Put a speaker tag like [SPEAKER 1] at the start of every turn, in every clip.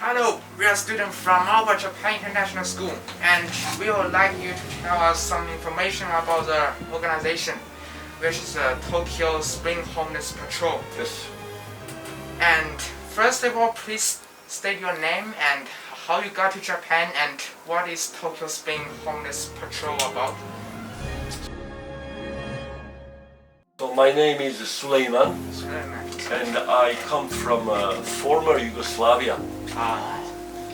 [SPEAKER 1] Hello, we are students from our Japan International School, and we would like you to tell us some information about the organization, which is the Tokyo Spring Homeless Patrol.
[SPEAKER 2] Yes.
[SPEAKER 1] And first of all, please state your name and how you got to Japan and what is Tokyo Spring Homeless Patrol about.
[SPEAKER 2] So my name is Suleiman,
[SPEAKER 1] Suleiman.
[SPEAKER 2] and I come from former Yugoslavia.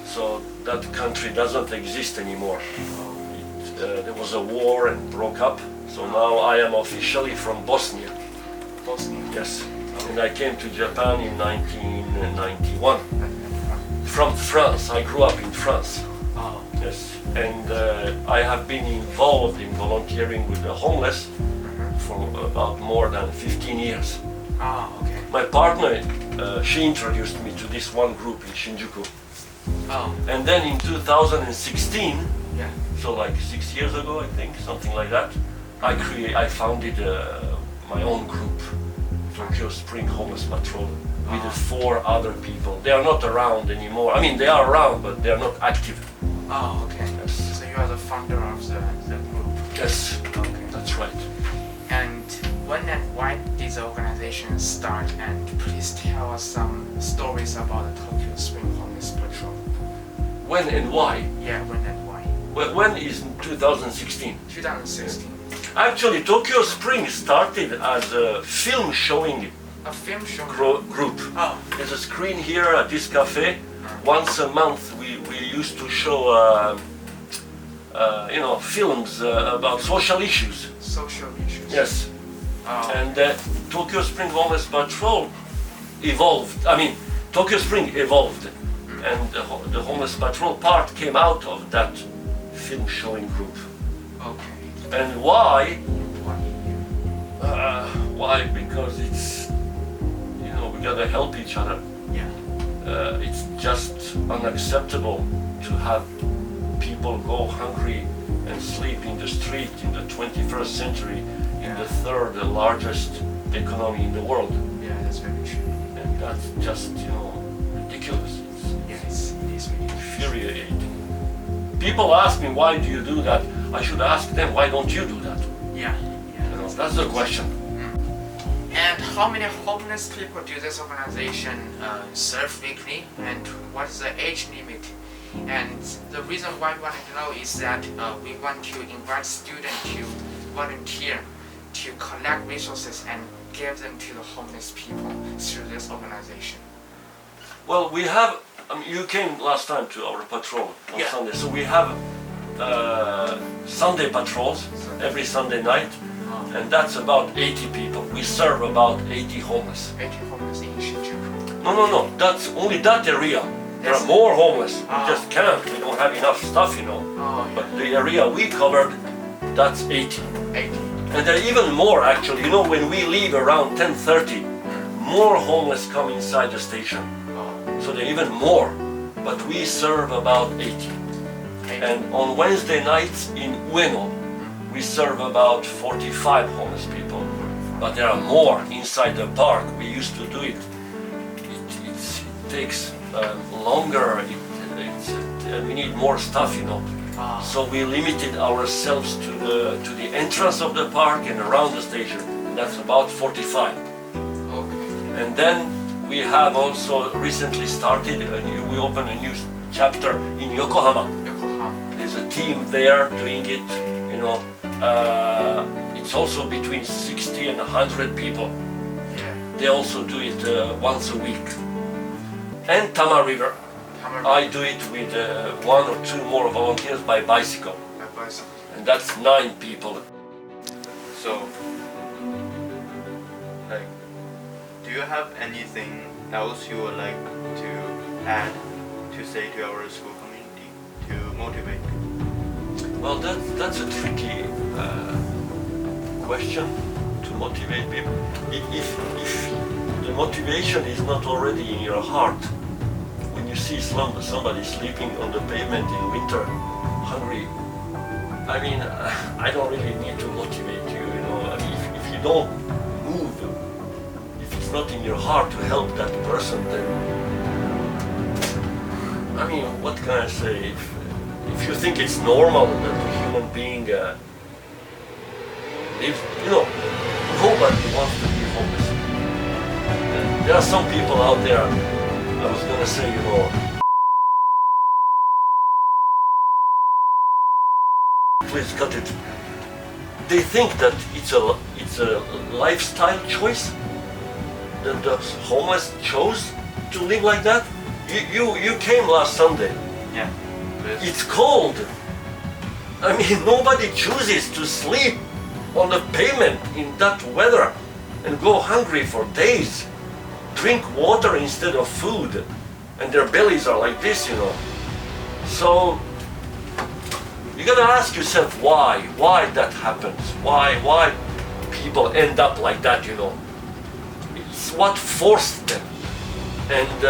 [SPEAKER 2] So that country doesn't exist anymore. There was a war and broke up. So now I am officially from Bosnia.
[SPEAKER 1] Bosnia.
[SPEAKER 2] Yes. And I came to Japan in 1991. From France. I grew up in France. Yes. And I have been involved in volunteering with the homeless for about more than 15 years.
[SPEAKER 1] Okay.
[SPEAKER 2] My partner, she introduced me to this one group in Shinjuku. And then in 2016,
[SPEAKER 1] Yeah.
[SPEAKER 2] so like 6 years ago, I think, something like that, I founded my own group, Tokyo Spring Homeless Patrol, with 4 other people. They are not around anymore. I mean, they are around, but they are not active.
[SPEAKER 1] Okay.
[SPEAKER 2] Yes.
[SPEAKER 1] So you are the founder of the group.
[SPEAKER 2] Yes,
[SPEAKER 1] Okay.
[SPEAKER 2] that's right.
[SPEAKER 1] And when and why did the organization start? And please tell us some stories about the Tokyo Spring Homeless Patrol.
[SPEAKER 2] When and why?
[SPEAKER 1] Yeah, when and why?
[SPEAKER 2] Well, when is 2016?
[SPEAKER 1] 2016.
[SPEAKER 2] Actually, Tokyo Spring started as a film showing
[SPEAKER 1] A film show.
[SPEAKER 2] group.
[SPEAKER 1] Oh.
[SPEAKER 2] There's a screen here at this cafe. Once a month we used to show films about social issues.
[SPEAKER 1] Social issues.
[SPEAKER 2] Yes.
[SPEAKER 1] Oh.
[SPEAKER 2] And Tokyo Spring Homeless Patrol evolved. I mean, Tokyo Spring evolved, and the Homeless Patrol part came out of that film showing group.
[SPEAKER 1] Okay.
[SPEAKER 2] And why?
[SPEAKER 1] Why?
[SPEAKER 2] Why? Because it's, we gotta help each other.
[SPEAKER 1] Yeah.
[SPEAKER 2] It's just unacceptable to have people go hungry and sleep in the street in the 21st century in the 3rd largest economy in the world.
[SPEAKER 1] Yeah, that's very true.
[SPEAKER 2] And that's just, ridiculous.
[SPEAKER 1] Yes, it is really true.
[SPEAKER 2] Infuriating. People ask me, why do you do that? I should ask them, why don't you do that?
[SPEAKER 1] Yeah.
[SPEAKER 2] That's the question.
[SPEAKER 1] And how many homeless people do this organization serve weekly? And what is the age limit? And the reason why we want to know is that we want to invite students to volunteer to collect resources and give them to the homeless people through this organization.
[SPEAKER 2] Well, we have, you came last time to our patrol on Sunday, so we have Sunday patrols every Sunday night, and that's about 80 people. We serve about 80 homeless.
[SPEAKER 1] 80 homeless in Shinjuku.
[SPEAKER 2] No, that's only that area. There are more homeless. We just can't, we don't have enough stuff, But the area we covered, that's 80.
[SPEAKER 1] 80.
[SPEAKER 2] And there are even more actually. When we leave around 10:30, more homeless come inside the station. So there are even more. But we serve about 80. And on Wednesday nights in Ueno, we serve about 45 homeless people. But there are more inside the park. We used to do it. It takes longer. We need more stuff, So we limited ourselves to the entrance of the park and around the station. That's about 45.
[SPEAKER 1] Okay.
[SPEAKER 2] And then we have also recently started we opened a new chapter in Yokohama. There's a team there doing it. It's also between 60 and 100 people.
[SPEAKER 1] Yeah.
[SPEAKER 2] They also do it once a week. And Tama River. I do it with 1 or 2 more volunteers by bicycle. And that's 9 people.
[SPEAKER 3] So, do you have anything else you would like to add to say to our school community to motivate people?
[SPEAKER 2] Well, that's a tricky question to motivate people. If the motivation is not already in your heart, when you see somebody sleeping on the pavement in winter, hungry, I don't really need to motivate you, if you don't move, if it's not in your heart to help that person, then I mean, what can I say? If you think it's normal that a human being lives, nobody wants to be homeless. There are some people out there, I was gonna say, please cut it. They think that it's a lifestyle choice, that the homeless chose to live like that. You came last Sunday.
[SPEAKER 3] Yeah.
[SPEAKER 2] It's cold. I mean, nobody chooses to sleep on the pavement in that weather and go hungry for days, drink water instead of food, and their bellies are like this, So you gotta ask yourself why that happens, why people end up like that, It's what forced them, and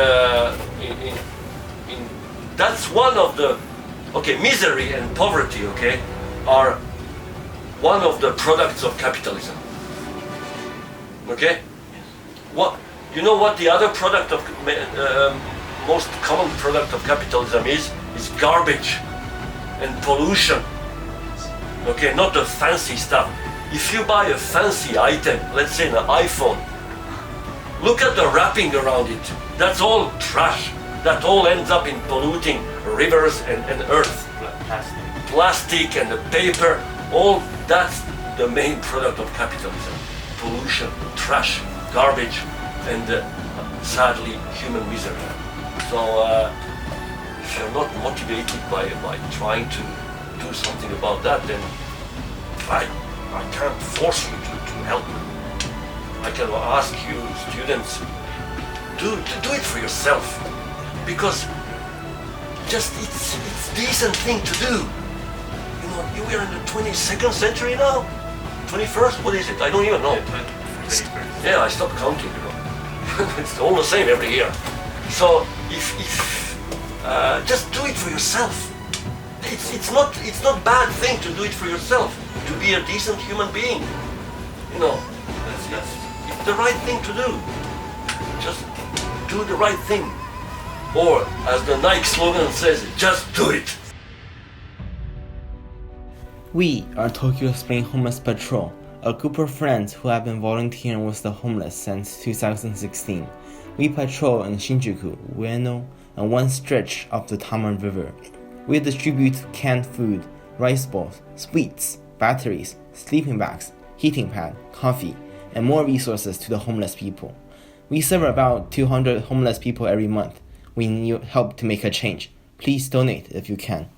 [SPEAKER 2] that's one of the misery and poverty, are one of the products of capitalism. Okay? You know what the other product of most common product of capitalism is garbage and pollution. Okay, not the fancy stuff. If you buy a fancy item, let's say an iPhone, look at the wrapping around it. That's all trash. That all ends up in polluting rivers and earth. Plastic and the paper, all that's the main product of capitalism. Pollution, trash, garbage, and sadly, human misery. So if you're not motivated by trying to do something about that, then I can't force you to help. I can ask you, students, do it for yourself, because just it's decent thing to do. You are in the 22nd century now? 21st? What is it? I don't even know. Yeah, I stopped counting, It's all the same every year. So if just do it for yourself. It's not bad thing to do it for yourself, to be a decent human being. It's the right thing to do. Just do the right thing. Or, as the Nike slogan says, just do it.
[SPEAKER 4] We are Tokyo Spring Homeless Patrol, a group of friends who have been volunteering with the homeless since 2016. We patrol in Shinjuku, Ueno, and one stretch of the Tama River. We distribute canned food, rice balls, sweets, batteries, sleeping bags, heating pad, coffee, and more resources to the homeless people. We serve about 200 homeless people every month. We need help to make a change. Please donate if you can.